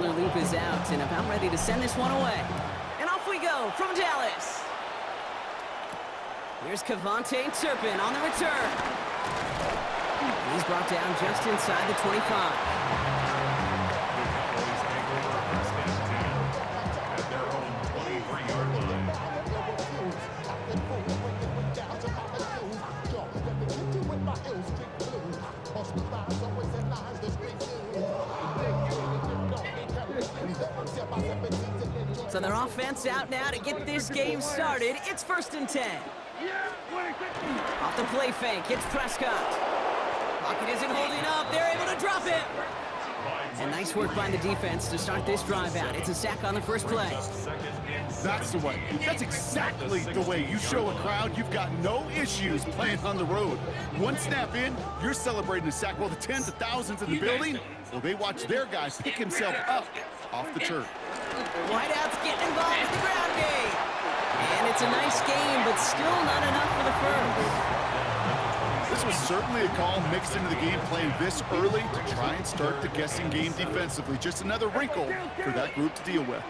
Taylor loop is out and about ready to send this one away. And off we go from Dallas. Here's Cavante Turpin on the return. He's brought down just inside the 25. So their offense out now to get this game started. It's 1st and 10. Off the play fake, it's Prescott. Pocket isn't holding up. They're able to drop it. And nice work by the defense to start this drive out. It's a sack on the first play. That's the way. That's exactly the way you show a crowd you've got no issues playing on the road. One snap in, you're celebrating a sack while the tens of thousands in the building, well, they watch their guy pick himself up off the turf. Wideouts getting involved with the ground game. And it's a nice game, but still not enough for the first. This was certainly a call mixed into the game playing this early to try and start the guessing game defensively. Just another wrinkle for that group to deal with.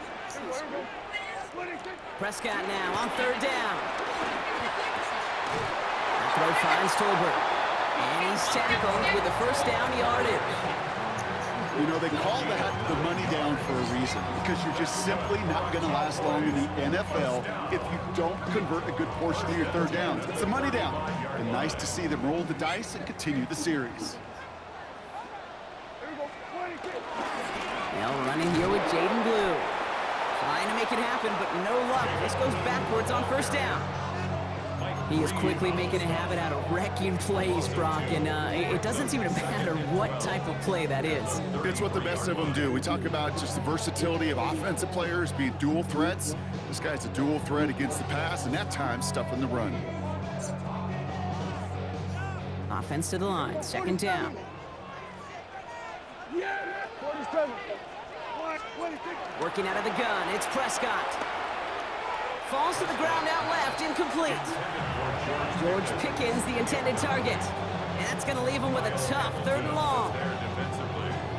Prescott now on 3rd down. That throw finds Tolbert. And he's tackled with the first down yardage. You know, they call that the money down for a reason, because you're just simply not going to last long in the NFL if you don't convert a good portion of your 3rd downs. It's the money down. And nice to see them roll the dice and continue the series. Now running here with Jaden Blue. Trying to make it happen, but no luck. This goes backwards on 1st down. He is quickly making a habit out of wrecking plays, Brock, and it doesn't seem to matter what type of play that is. It's what the best of them do. We talk about just the versatility of offensive players being dual threats. This guy's a dual threat against the pass, and at times stuffing the run. Offense to the line, 2nd down. Working out of the gun, it's Prescott. Falls to the ground out left, incomplete. George Pickens, the intended target. And that's going to leave him with a tough 3rd and long.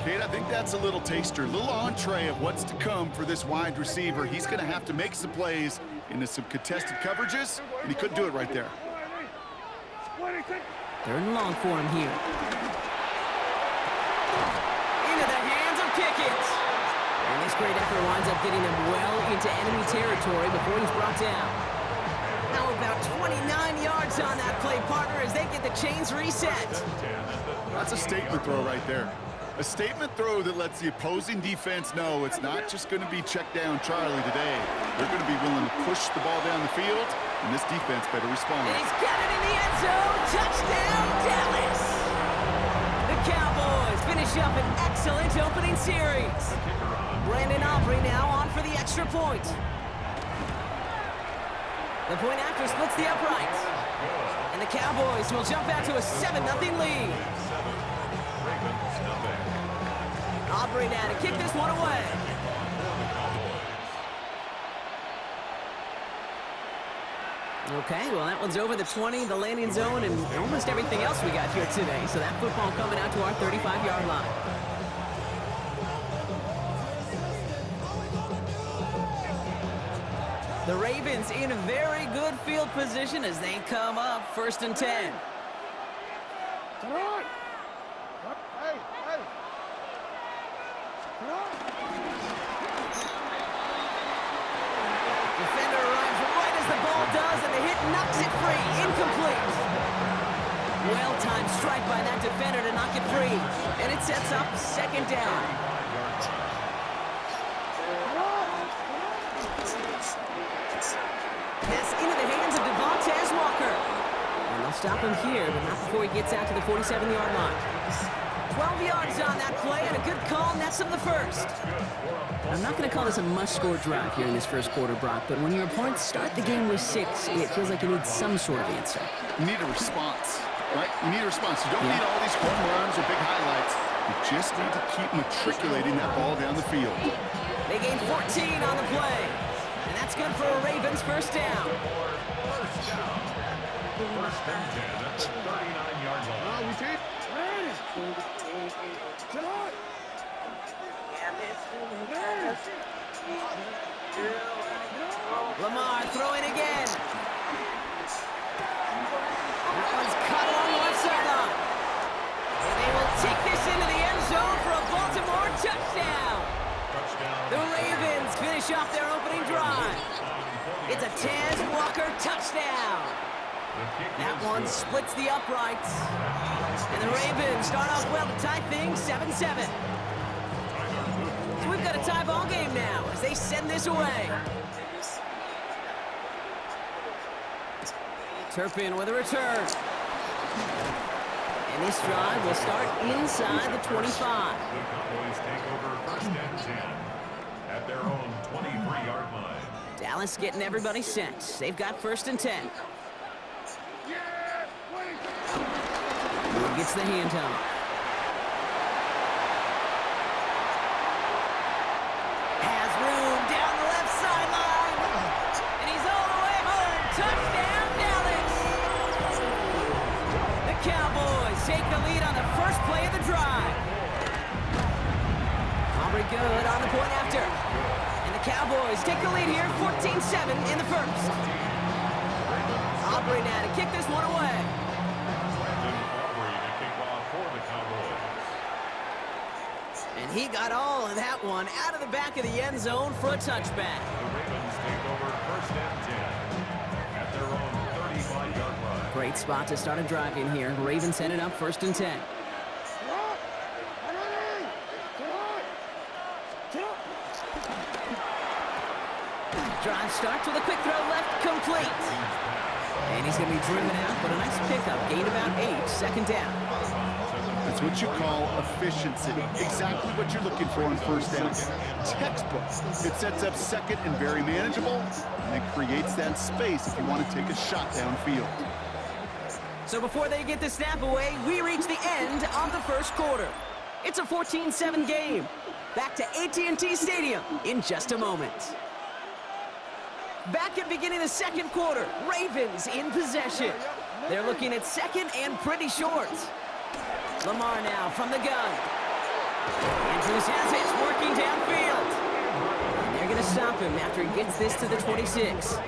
Kate, I think that's a little taster, a little entree of what's to come for this wide receiver. He's going to have to make some plays into some contested coverages, and he couldn't do it right there. 3rd and long for him here. Into the hands of Pickens. And this great effort winds up getting him well into enemy territory before he's brought down. Now about 29 yards on that play, partner, as they get the chains reset. That's a statement throw right there. A statement throw that lets the opposing defense know it's not just going to be check down Charlie today. They're going to be willing to push the ball down the field, and this defense better respond. And he's got it in the end zone. Touchdown, Dallas! The Cowboys finish up an excellent opening series. Brandon Aubrey now on for the extra point. The point after splits the uprights. And the Cowboys will jump out to a 7-0 lead. Aubrey now to kick this one away. Okay, well that one's over the 20, the landing zone, and almost everything else we got here today. So that football coming out to our 35-yard line. The Ravens in a very good field position as they come up 1st and 10. Defender arrives right as the ball does, and the hit knocks it free. Incomplete. Well-timed strike by that defender to knock it free. And it sets up 2nd down. Pass into the hands of Devontae Walker. And they'll stop him here, but not before he gets out to the 47-yard line. 12 yards on that play, and a good call nets him the first. I'm not going to call this a must-score drive here in this first quarter, Brock, but when your opponents start the game with 6, it feels like you need some sort of answer. You need a response, right? You need a response. You don't need all these home runs or big highlights. You just need to keep matriculating that ball down the field. They gain 14 on the play. And that's good for a Ravens first down. First and 10 at the 39-yard line. They're throwing again. That one's caught along the left sideline. And they will take this into the end zone for a Baltimore touchdown. The Ravens finish off their opening drive. It's a Taz Walker touchdown. That one splits the uprights. And the Ravens start off well to tie things 7-7. So we've got a tie ball game now as they send this away. Turpin with a return. And this drive will start inside the 25. The Cowboys take over first and 10 at their own 23-yard line. Dallas getting everybody set. They've got first and 10. Who gets the handoff? Has room down the left sideline. And he's all the way home. Touchdown, Dallas. The Cowboys take the lead on the first play of the drive. Aubrey good on the point after. And the Cowboys take the lead here, 14-7 in the first. Aubrey now to kick this one away. And he got all of that one out of the back of the end zone for a touchback. The Ravens take over first and 10 at their own 35-yard line. Great spot to start a drive in here. Ravens headed up first and 10. Drive starts with a quick throw left, complete. And he's going to be driven out, but a nice pickup. Gain about 8, second down. That's what you call efficiency. Exactly what you're looking for on first down. Textbook. It sets up second and very manageable, and it creates that space if you want to take a shot downfield. So before they get the snap away, we reach the end of the first quarter. It's a 14-7 game. Back to AT&T Stadium in just a moment. Back at beginning the second quarter, Ravens in possession. They're looking at second and pretty short. Lamar now from the gun. Andrews has it, working downfield. And they're going to stop him after he gets this to the 26.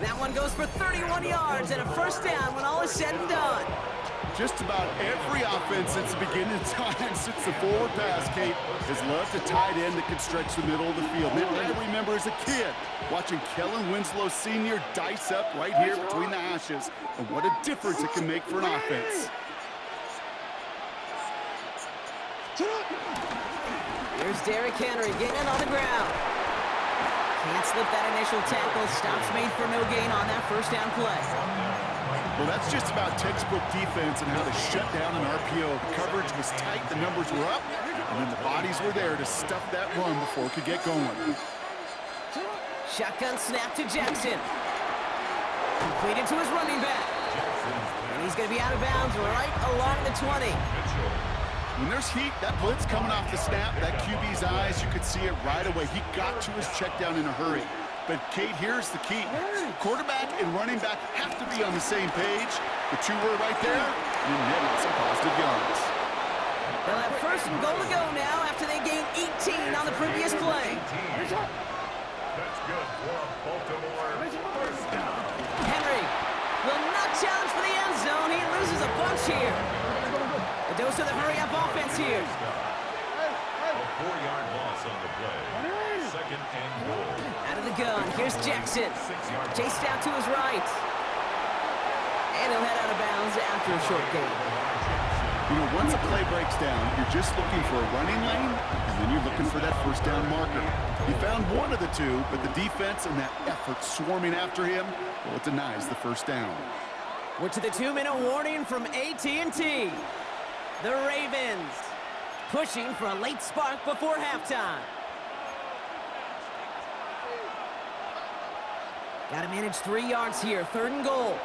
That one goes for 31 yards and a first down when all is said and done. Just about every offense since the beginning of time, since the forward pass, Kate, has loved a tight end that can stretch the middle of the field. Man, I remember as a kid watching Kellen Winslow Sr. dice up right here between the hashes, and what a difference it can make for an offense. Here's Derrick Henry getting it on the ground. Can't slip that initial tackle. Stops made for no gain on that first down play. Well, that's just about textbook defense and how they shut down an RPO. The coverage was tight, the numbers were up, and then the bodies were there to stuff that run before it could get going. Shotgun snap to Jackson. Completed to his running back. And he's going to be out of bounds right along the 20. When there's heat, that blitz coming off the snap, that QB's eyes, you could see it right away. He got to his check down in a hurry. But, Kate, here's the key. Quarterback and running back have to be on the same page. The two were right there, and then some positive yards. They'll have first and goal to go now after they gained 18 on the previous play. That's good for Baltimore. First down. Henry will not challenge for the end zone. He loses a bunch here. A dose of the hurry-up offense here. A 4-yard loss on the play. Second and goal. Out of the gun, here's Jackson. Chased out to his right. And he'll head out of bounds after a short gain. You know, once a play breaks down, you're just looking for a running lane, and then you're looking for that first down marker. He found one of the two, but the defense and that effort swarming after him, well, it denies the first down. We're to the 2-minute warning from AT&T. The Ravens pushing for a late spark before halftime. Got to manage 3 yards here. Third and goal.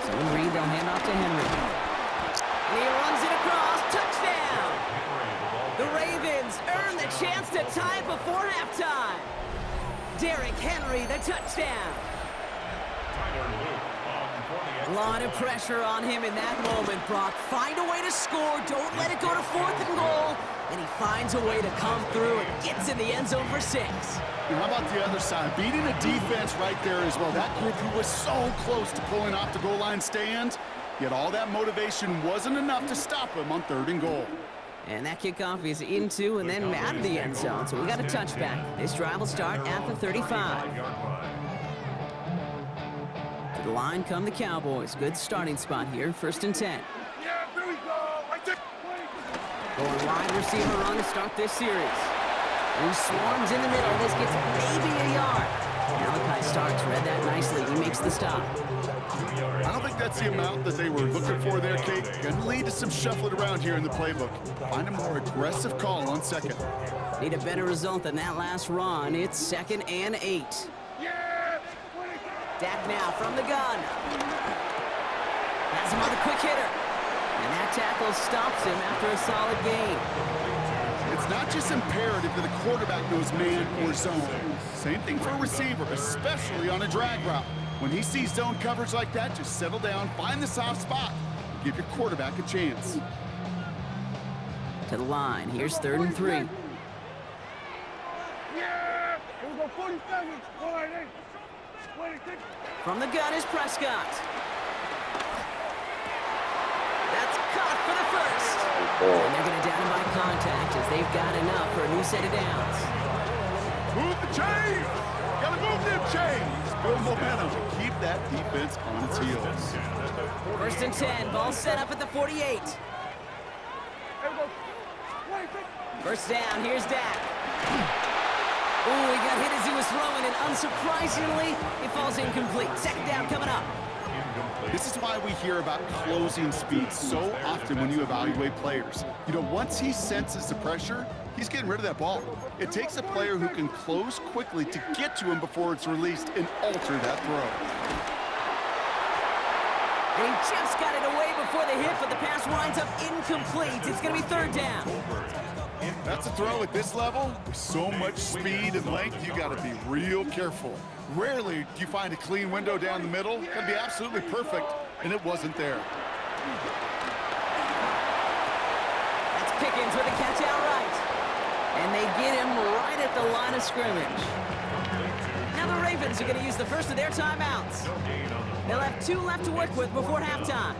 So in Reed, they'll hand off to Henry. And he runs it across. Touchdown! The Ravens earn the chance to tie before halftime. Derrick Henry, the touchdown. Tyler Luke on for the A lot of pressure on him in that moment, Brock. Find a way to score. Don't let it go to 4th and goal. And he finds a way to come through and gets in the end zone for 6. And how about the other side? Beating a defense right there as well. That group who was so close to pulling off the goal line stand, yet all that motivation wasn't enough to stop him on 3rd and goal. And that kickoff is into and then out of the end zone. So we got a touchback. This drive will start at the 35. To the line come the Cowboys. Good starting spot here. 1st and 10. Yeah, there we go. Right there. Going wide receiver run to start this series. He swarms in the middle. This gets maybe a yard. Malachi starts. Read that nicely. He makes the stop. I don't think that's the amount that they were looking for there, Kate. Going to lead to some shuffling around here in the playbook. Find a more aggressive call on 2nd. Need a better result than that last run. It's 2nd and 8. Dak now from the gun. Has him on the quick hitter. And that tackle stops him after a solid gain. It's not just imperative that a quarterback knows man or zone. Same thing for a receiver, especially on a drag route. When he sees zone coverage like that, just settle down, find the soft spot, and give your quarterback a chance. To the line. Here's 3rd and 3. Yeah! Here we go, 47. All right, hey. From the gun is Prescott. That's caught for the first. And they're going to down him by contact as they've got enough for a new set of downs. Move the chains! Gotta move them chains! Build momentum. Keep that defense on its heels. 1st and 10. Ball set up at the 48. First down. Here's Dak. Ooh, he got hit as he was throwing, and unsurprisingly, it falls incomplete. 2nd down coming up. This is why we hear about closing speed so often when you evaluate players. You know, once he senses the pressure, he's getting rid of that ball. It takes a player who can close quickly to get to him before it's released and alter that throw. And he just got it away before the hit, but the pass winds up incomplete. It's going to be 3rd down. That's a throw at this level. With so much speed and length, you got to be real careful. Rarely do you find a clean window down the middle. It can be absolutely perfect, and it wasn't there. That's Pickens with a catch outright. And they get him right at the line of scrimmage. Now the Ravens are going to use the first of their timeouts. They'll have 2 left to work with before halftime.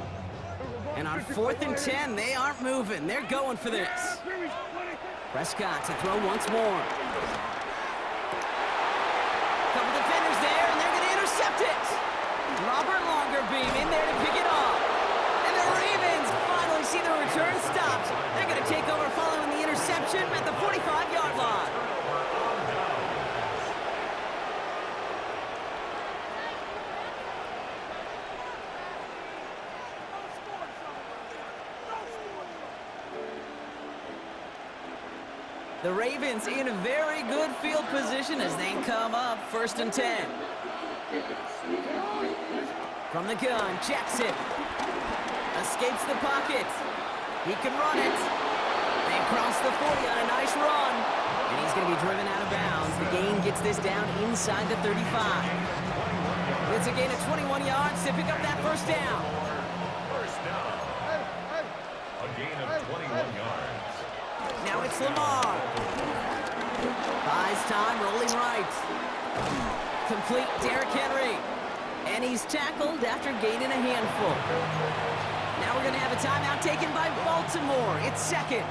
And on 4th and 10, they aren't moving. They're going for this. Prescott to throw once more. Couple defenders there, and they're going to intercept it. Robert Longerbeam in there to pick it off. And the Ravens finally see the return stopped. They're going to take over following the interception at the 45-yard line. The Ravens in a very good field position as they come up 1st and 10. From the gun, Jackson escapes the pocket. He can run it. They cross the 40 on a nice run. And he's going to be driven out of bounds. The gain gets this down inside the 35. It's a gain of 21 yards to pick up that 1st down. First down. A gain of 21 yards. Now it's Lamar. Buys time, rolling right. Complete Derrick Henry. And he's tackled after gaining a handful. Now we're going to have a timeout taken by Baltimore. It's 2nd.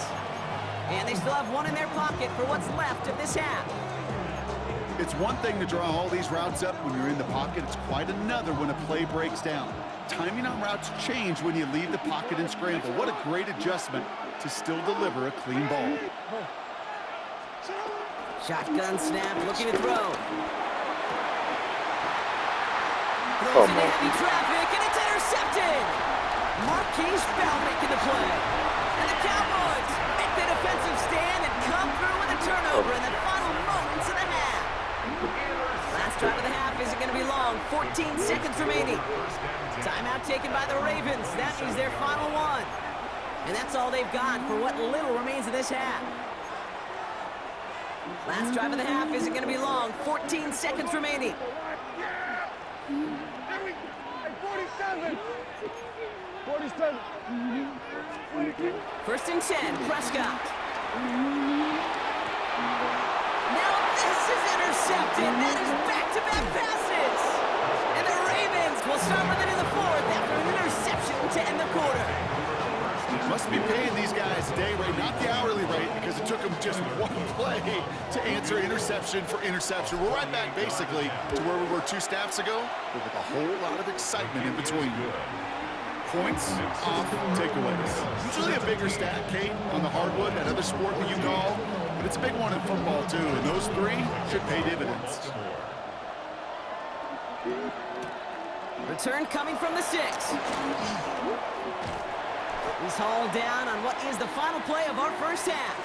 And they still have 1 in their pocket for what's left of this half. It's one thing to draw all these routes up when you're in the pocket. It's quite another when a play breaks down. Timing on routes change when you leave the pocket and scramble. What a great adjustment to still deliver a clean ball. Shotgun snap, looking to throw. Throws into heavy traffic, and it's intercepted! Marquise Bell making the play. And the Cowboys make the defensive stand and come through with a turnover in the final moments of the half. Last drive of the half isn't going to be long. 14 seconds remaining. Timeout taken by the Ravens. That means their final one. And that's all they've got for what little remains of this half. Last drive of the half isn't going to be long. 14 seconds remaining. 47. 47. First and 10, Prescott. Now this is intercepted. That is back-to-back passes. And the Ravens will start with it in the fourth after an interception to end the quarter. Must be paying these guys a day rate, not the hourly rate, because it took them just one play to answer interception for interception. We're right back basically to where we were 2 snaps ago, but with a whole lot of excitement in between. Points off takeaways. Usually a bigger stat, Kate, on the hardwood, that other sport that you call, but it's a big one in football too, and those 3 should pay dividends. Return coming from the 6. He's hauled down on what is the final play of our first half.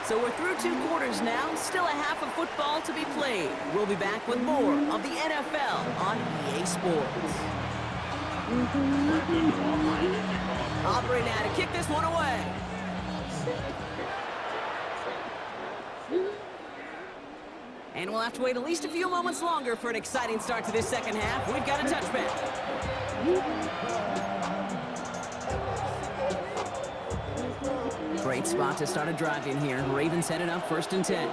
So we're through 2 quarters now, still a half of football to be played. We'll be back with more of the NFL on EA Sports. Aubrey now to kick this one away. And we'll have to wait at least a few moments longer for an exciting start to this second half. We've got a touchback. Great spot to start a drive in here. Ravens headed up first and 10.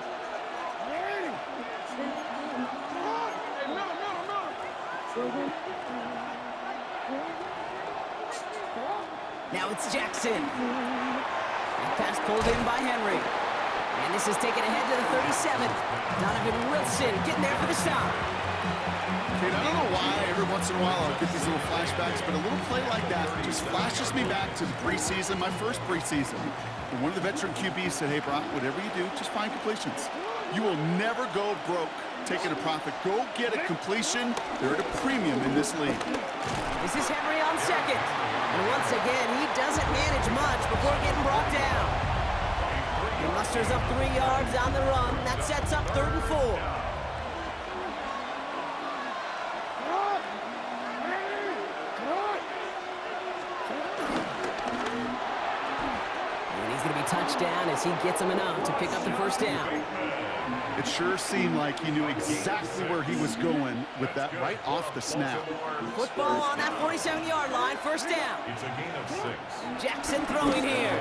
Now it's Jackson. That pass pulled in by Henry. And this is taken ahead to the 37. Donovan Wilson getting there for the stop. Kate, I don't know why every once in a while I'll get these little flashbacks, but a little play like that just flashes me back to the preseason, my first preseason. And one of the veteran QBs said, hey, Brock, whatever you do, just find completions. You will never go broke taking a profit. Go get a completion. They're at a premium in this league. This is Henry on second. And once again, he doesn't manage much before getting brought down. He musters up 3 yards on the run. That sets up 3rd and 4. And he's going to be touchdown as he gets him enough to pick up the first down. It sure seemed like he knew exactly where he was going with that right off the snap. Football on that 47-yard line, first down. It's a gain of 6. Jackson throwing here.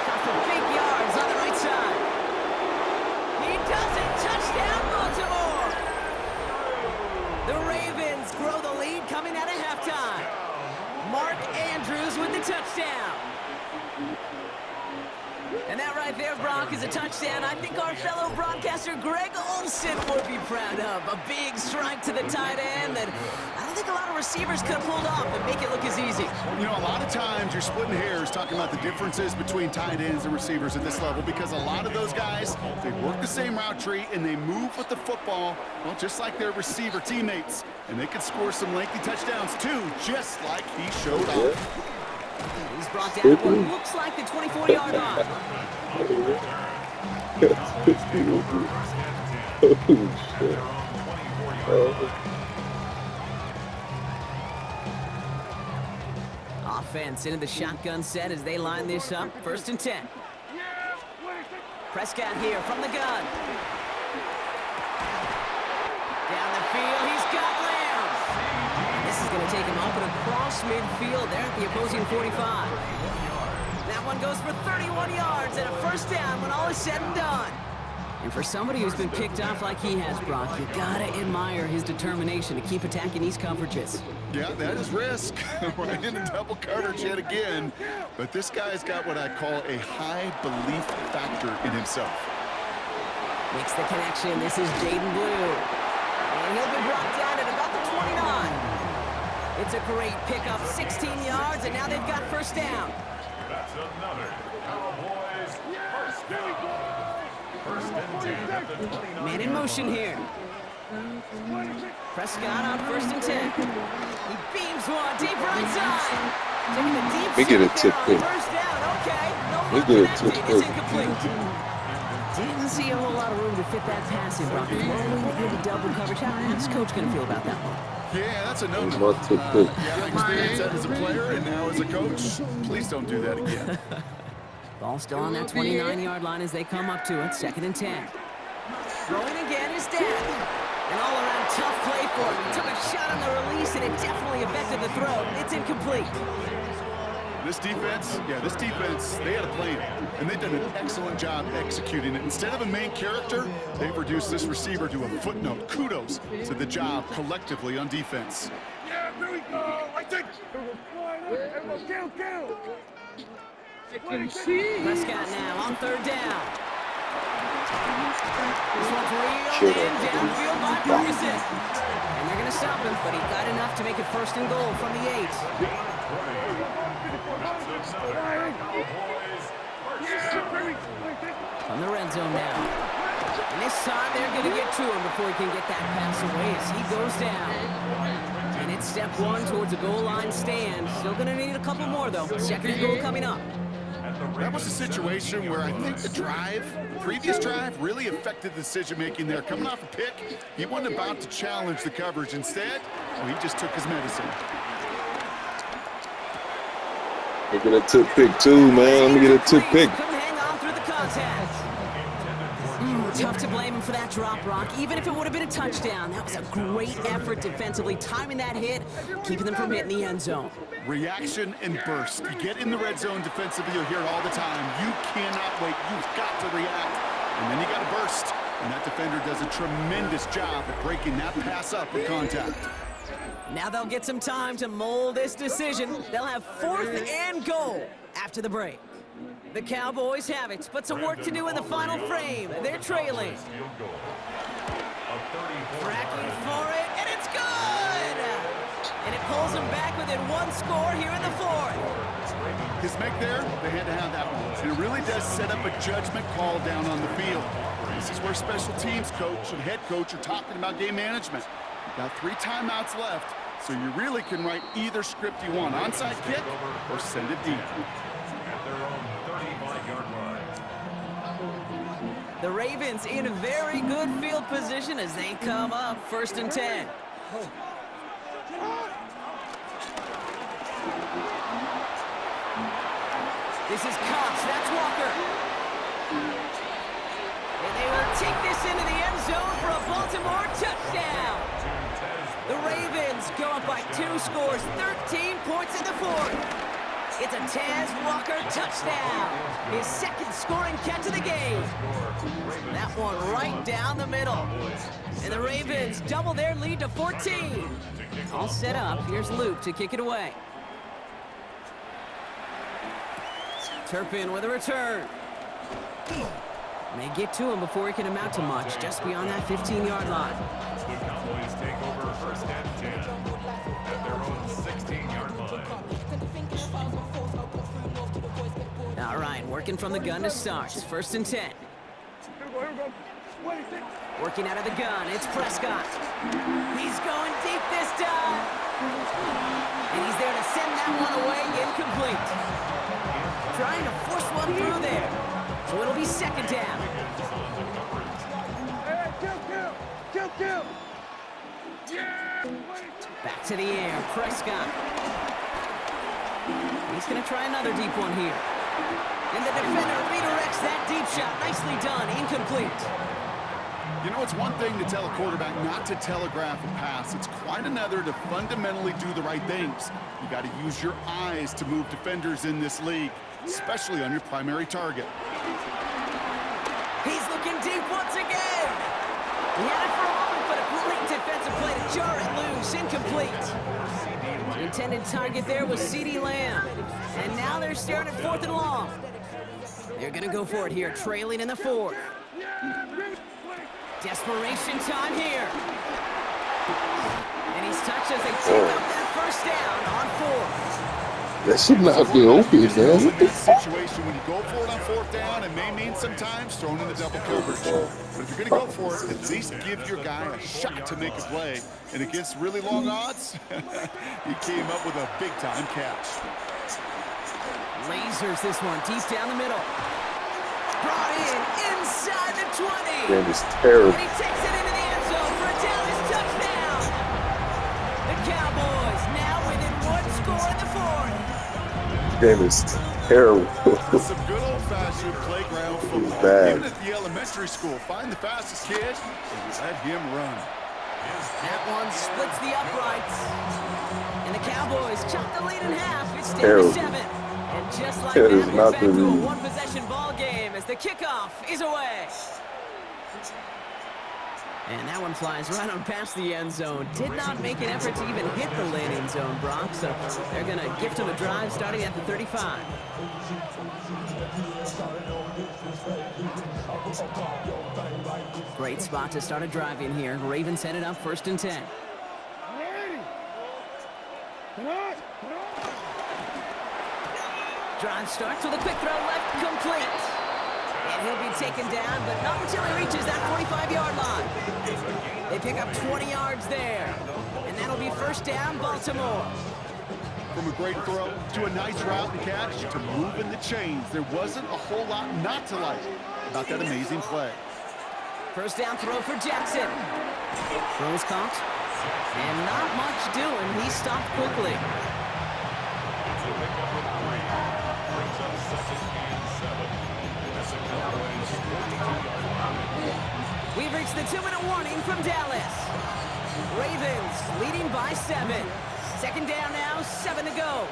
Got for big yards on the right side. He does it. Touchdown, Baltimore. The Ravens grow the lead coming out of halftime. Mark Andrews with the touchdown. And that right there, Brock, is a touchdown I think our fellow broadcaster Greg Olsen would be proud of. A big strike to the tight end that I don't think a lot of receivers could have pulled off and make it look as easy. You know, a lot of times you're splitting hairs talking about the differences between tight ends and receivers at this level because a lot of those guys, they work the same route tree and they move with the football, well, just like their receiver teammates. And they can score some lengthy touchdowns too, just like he showed off. He's brought down at what looks like the 24-yard line. Offense into the shotgun set as they line this up. First and 10. Prescott here from the gun. Down the field, he's got Lamb. This is going to take him up and across midfield there at the opposing 45. That one goes for 31 yards and a first down when all is said and done. And for somebody who's been picked off like he has, Brock, you gotta admire his determination to keep attacking these coverages. Yeah, that is risk. We're in a double coverage yet again. But this guy's got what I call a high belief factor in himself. Makes the connection. This is Jaden Blue. And he'll be brought down at about the 29. It's a great pickup, 16 yards, and now they've got first down. That's another Cowboys first down. First and 10 at the 29. Man in motion here. Prescott on first and 10. He beams one deep right side. Taking a deep We get it shot too there on quick. first down. Okay, no We more get it too connecting. It's quick. incomplete. Didn't see a whole lot of room to fit that pass in, Brock. Rolling into double coverage. How's Coach going to feel about that one? Yeah, that's a no-no. Not too quick. Yeah, I experienced that as a player and now as a coach. Please don't do that again. Ball still on that 29-yard line as they come up to it. Second and 10. Throwing again is Dan. An all-around tough play for him. He took a shot on the release, and it definitely affected the throw. It's incomplete. This defense, they had a plan, and they've done an excellent job executing it. Instead of a main character, they've reduced this receiver to a footnote. Kudos to the job collectively on defense. Yeah, here we go. I think. Kill. Prescott now on third down. This one's reeled in downfield by Ferguson. And they're going to stop him, but he got enough to make it 1st and goal from the 8. From the red zone now. And this time they're going to get to him before he can get that pass away as he goes down. And it's step 1 towards a goal line stand. Still going to need a couple more, though. 2nd and goal coming up. That was a situation where I think the previous drive, really affected the decision-making there. Coming off a pick, he wasn't about to challenge the coverage. Instead, he just took his medicine. Look at a tip pick, too, man. Let me get a tip pick. Couldn't hang on through the contact. Tough to blame him for that drop, Brock. Even if it would have been a touchdown, that was a great effort defensively, timing that hit, keeping them from hitting the end zone. Reaction and burst. You get in the red zone defensively, you'll hear it all the time. You cannot wait. You've got to react. And then you got to burst. And that defender does a tremendous job at breaking that pass up with contact. Now they'll get some time to mold this decision. They'll have 4th and goal after the break. The Cowboys have it, but some work to do in the final frame. They're trailing. Tracking for it, and it's good! And it pulls them back within 1 score here in the 4th. His make there, they had to have that one. And it really does set up a judgment call down on the field. This is where special teams coach and head coach are talking about game management. You've got 3 timeouts left, so you really can write either script you want. Onside kick or send it deep. The Ravens in a very good field position as they come up 1st and 10. This is Cox, that's Walker. And they will take this into the end zone for a Baltimore touchdown. The Ravens go up by 2 scores, 13 points in the 4th. It's a Taz Walker touchdown, his 2nd scoring catch of the game. That one right down the middle. And the Ravens double their lead to 14. All set up. Here's Luke to kick it away. Turpin with a return. May get to him before he can amount to much, just beyond that 15-yard line. The Cowboys take over 1st and 10 at their own 16-yard line. All right, working from the gun to start. 1st and 10. Here we go. Working out of the gun, it's Prescott. He's going deep this time. And he's there to send that one away, incomplete. Trying to force one through there. So it'll be 2nd down. Hey, kill. Yeah. Back to the air, Prescott. He's going to try another deep one here. And the defender redirects that deep shot. Nicely done, incomplete. You know, it's one thing to tell a quarterback not to telegraph a pass. It's quite another to fundamentally do the right things. You got to use your eyes to move defenders in this league, especially on your primary target. He's looking deep once again. He had it for a moment, but a great defensive play to jar it loose, incomplete. The intended target there was CeeDee Lamb. And now they're staring at 4th and long. They're going to go for it here, trailing in the 4th. Desperation time here. And he's touched as they take up that 1st down on 4th. That should not be open, man. In that situation, when you go for it on 4th down, it may mean sometimes throwing in the double coverage. But if you're going to go for it, at least give your guy a shot to make a play. And against really long odds, he came up with a big-time catch. Lasers this one deep down the middle. Brought in inside the 20. That is terrible. And he takes it into the end zone for a Dallas touchdown. The Cowboys now within 1 score in the 4th. That is terrible. Some good old-fashioned playground football. Bad. Even at the elementary school, find the fastest kid and let him run. That one splits the uprights. And the Cowboys chop the lead in half. It's down to Terrible. 7. And just like That that, is we're not back the to a lead. one-possession ball game as the kickoff is away. And that one flies right on past the end zone. Did not make an effort to even hit the landing zone, Brock. So they're going to gift him a drive starting at the 35. Great spot to start a drive in here. Ravens headed up 1st and 10. Drive starts with a quick throw left, complete. And he'll be taken down, but not until he reaches that 45-yard line. They pick up 20 yards there. And that'll be 1st down, Baltimore. From a great throw to a nice route and catch to moving the chains, there wasn't a whole lot not to like about that amazing play. 1st down throw for Jackson. Throws caught. And not much doing. He stopped quickly. We've reached the 2-minute warning from Dallas. Ravens leading by 7. 2nd down now, 7 to go.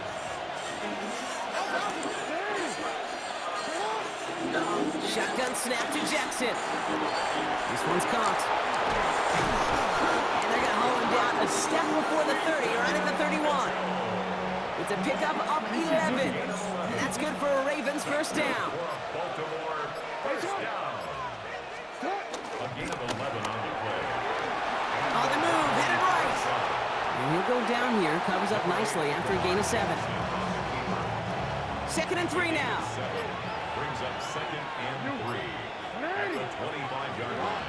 Shotgun snap to Jackson. This one's caught. And they're going to haul him down a step before the 30, right at the 31. It's a pickup of 11. And that's good for a Ravens 1st down. Baltimore, 1st down. A gain of 11 on the play. On the move, headed right. And he'll go down here, covers up nicely after a gain of 7. 2nd and 3 now. Brings up 2nd and 3 at the 25-yard line.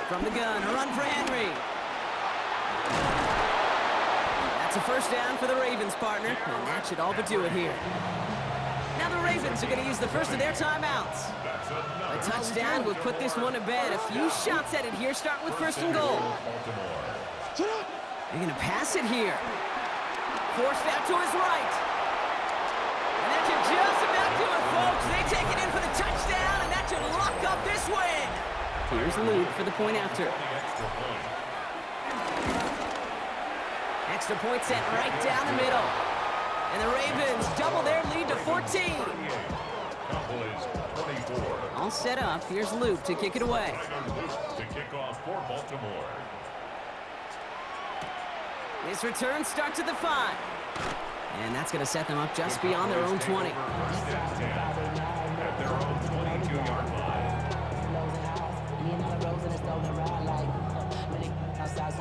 From the gun, a run for Henry. That's a 1st down for the Ravens, partner. And that should all but do it here. Now the Ravens are going to use the first of their timeouts. A touchdown will put this one to bed. A few shots at it here, starting with 1st and goal. They're going to pass it here. Forced out to his right. And that should just about do it, folks. They take it in for the touchdown, and that should lock up this win. Here's Luke for the point after. Extra point set right down the middle. And the Ravens double their lead to 14. Cowboys 24. All set up. Here's Luke to kick it away. To kick off for Baltimore. This return starts at the 5. And that's going to set them up just beyond their own 20. 1st and 10 at their own 22-yard line.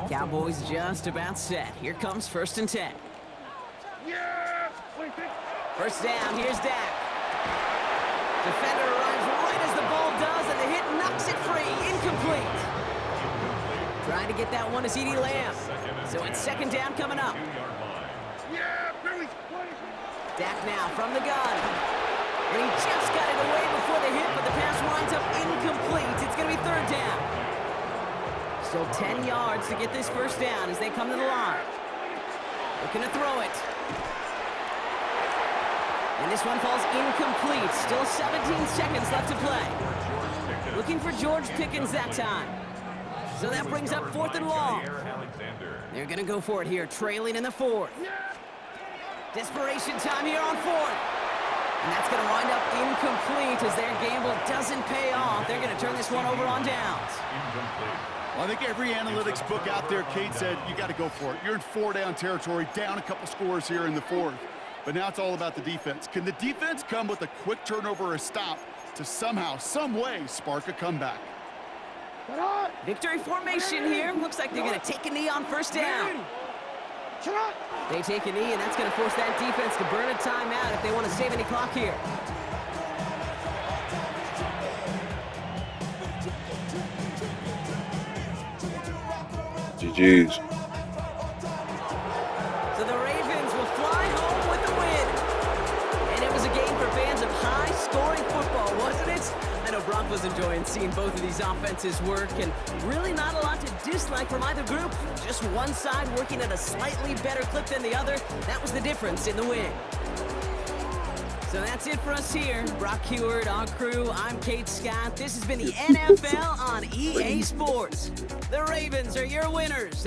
Cowboys just about set. Here comes 1st and 10. Yes! 1st down, here's Dak. Defender arrives right as the ball does, and the hit knocks it free. Incomplete. Trying to get that one to CeeDee Lamb. So it's 2nd down coming up. 2-yard line. Yeah, Billy! Dak now from the gun. And he just got it away before the hit, but the pass winds up incomplete. It's going to be 3rd down. Still 10 yards to get this 1st down as they come to the line. Looking to throw it. And this one falls incomplete. Still 17 seconds left to play. Looking for George Pickens that time. So that brings up 4th and long. They're going to go for it here, trailing in the 4th. Desperation time here on 4th. And that's going to wind up incomplete as their gamble doesn't pay off. They're going to turn this one over on downs. Well, I think every analytics book out there, Kate, said you got to go for it. You're in 4-down territory, down a couple scores here in the 4th. But now it's all about the defense. Can the defense come with a quick turnover or a stop to somehow, some way, spark a comeback? Victory formation here. Looks like they're going to take a knee on 1st down. They take a knee, and that's going to force that defense to burn a timeout if they want to save any clock here. GG's. So the Ravens will fly home with the win. And it was a game for fans of high-scoring football, wasn't it? I know Brock was enjoying seeing both of these offenses work, and really not a lot to dislike from either group. Just one side working at a slightly better clip than the other. That was the difference in the win. So that's it for us here. Brock Heward, our crew, I'm Kate Scott. This has been the NFL on EA Sports. The Ravens are your winners.